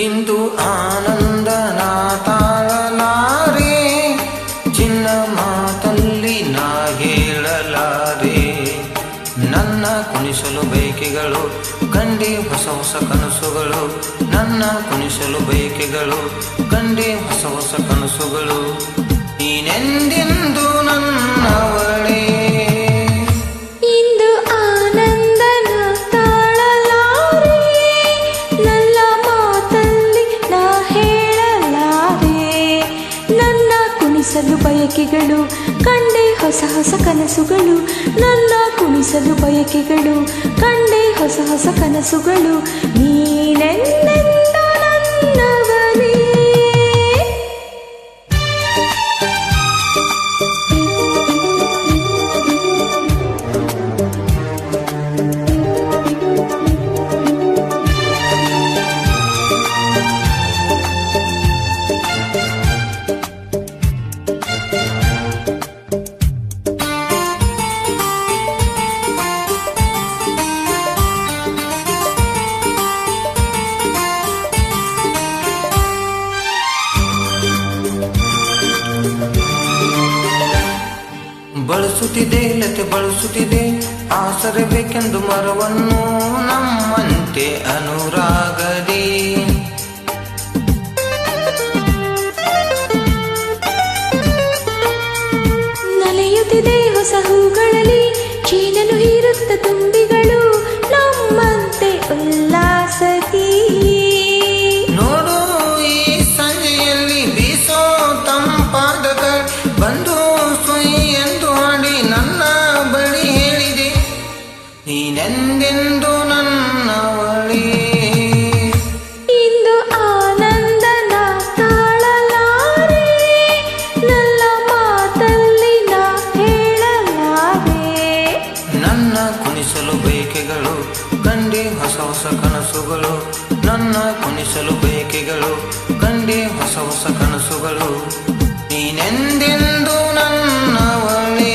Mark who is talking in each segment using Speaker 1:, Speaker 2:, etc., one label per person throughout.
Speaker 1: ಇಂದು ಆನಂದ ನಾ ತಾಳಲಾರೆ, ಚಿನ್ನ ಮಾತಲ್ಲಿ ನಾ ಹೇಳಲಾರೆ. ನನ್ನ ಕುಣಿಸಲು ಬಯಕೆಗಳು ಕಂಡೆ ಹೊಸ ಹೊಸ ಕನಸುಗಳು, ನನ್ನ ಕುಣಿಸಲು ಬಯಕೆಗಳು ಕಂಡೆ ಹೊಸ ಹೊಸ ಕನಸುಗಳು. ನೀನೆಂದೆಂದು ನನ್ನವಳೇ,
Speaker 2: ಬಯಕೆಗಳು ಕಂಡೆ ಹೊಸ ಹೊಸ ಕನಸುಗಳು, ನನ್ನ ಕುಣಿಸಲು ಬಯಕೆಗಳು ಕಂಡೆ ಹೊಸ ಹೊಸ ಕನಸುಗಳು. ನೀನೆಂದೆಂದ ನನ್ನವನೇ.
Speaker 1: ಬಳಸುತ್ತಿದೆ ಲತೆ ಬಳಸುತ್ತಿದೆ ಆಸರೆ ಬೇಕೆಂದು ಮರವನ್ನು, ನಮ್ಮಂತೆ ಅನುರಾಗದಿ
Speaker 2: ನಲಿಯುತ್ತಿದೆ ಹೊಸ ಹೂಗಳಲ್ಲಿ, ಚೀನನು ಹೀರುತ್ತ ತುಂಬಿಗಳು ನಮ್ಮಂತೆ ಉಲ್ಲಾಸದಿ.
Speaker 1: ನೋಡು ಈ ಸಂಜೆಯಲ್ಲಿ ಬೀಸೋ ತಂಪಾದ ಬಂದು ಎಂದು ಆಡಿ ನನ್ನ ಬಳಿ ಹೇಳಿದೆ, ನೀನೆಂದೆಂದು ನನ್ನವಳೇ.
Speaker 2: ಇಂದು ಆನಂದ ನಾ ತಾಳಲಾರೆ, ನನ್ನ ಮಾತಲ್ಲಿ ನಾ ಹೇಳಲಾರೆ.
Speaker 1: ನನ್ನ ಕುಣಿಸಲು ಬಯಕೆಗಳು ಕಂಡೆ ಹೊಸ ಹೊಸ ಕನಸುಗಳು, ನನ್ನ ಕುಣಿಸಲು ಬಯಕೆಗಳು ಕಂಡೆ ಹೊಸ ಹೊಸ ಕನಸುಗಳು. ನೀನೆಂದೆಂದು ನನ್ನವಳೇ.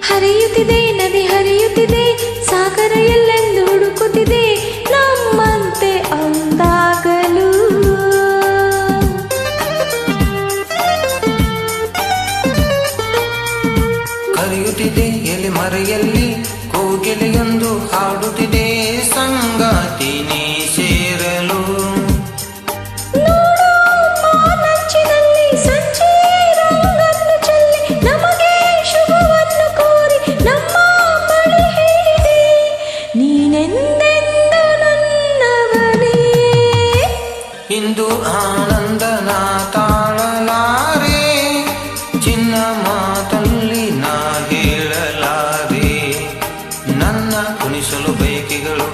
Speaker 2: ಹರಿಯುತ್ತಿದೆ ನದಿ ಹರಿಯುತ್ತಿದೆ, ಸಾಗರ ಎಲ್ಲೆಂದು ಹುಡುಕುತ್ತಿದೆ ನಮ್ಮಂತೆ ಒಂದಾಗಲು.
Speaker 1: ಕರೆಯುತ್ತಿದೆ ಎಲೆ ಮರೆಯಲ್ಲಿ ಕೋಗಿಲೆಯೊಂದು ಹಾಡುತ್ತಿದೆ, ಸಂಗಾತಿ ನೀ ಸೇರಲು. ಇಂದು ಆನಂದ ನಾ ತಾಳಲಾರೆ, ಚಿನ್ನ ಮಾತಲ್ಲಿ ನಾ ಹೇಳಲಾರೆ. ನನ್ನ ಕುಣಿಸಲು ಬಯಕೆಗಳು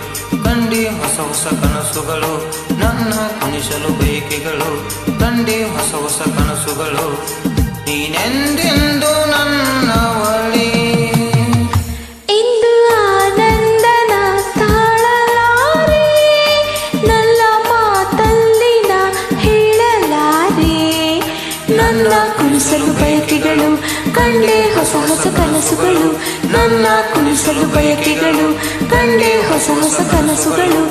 Speaker 1: ಕಂಡೆ ಹೊಸ ಹೊಸ ಕನಸುಗಳು, ನನ್ನ ಕುಣಿಸಲು ಬಯಕೆಗಳು ಕಂಡೆ ಹೊಸ ಹೊಸ ಕನಸುಗಳು. ನೀನೆಂದೆಂದು ನನ್ನವಳೇ.
Speaker 2: ನನ್ನ ಕುಣಿಸಲು ಬಯಕೆಗಳು ಕಂಡೆ ಹೊಸ ಹೊಸ ಕನಸುಗಳು, ನನ್ನ ಕುಣಿಸಲು ಬಯಕೆಗಳು ಕಂಡೆ ಹೊಸ ಹೊಸ ಕನಸುಗಳು.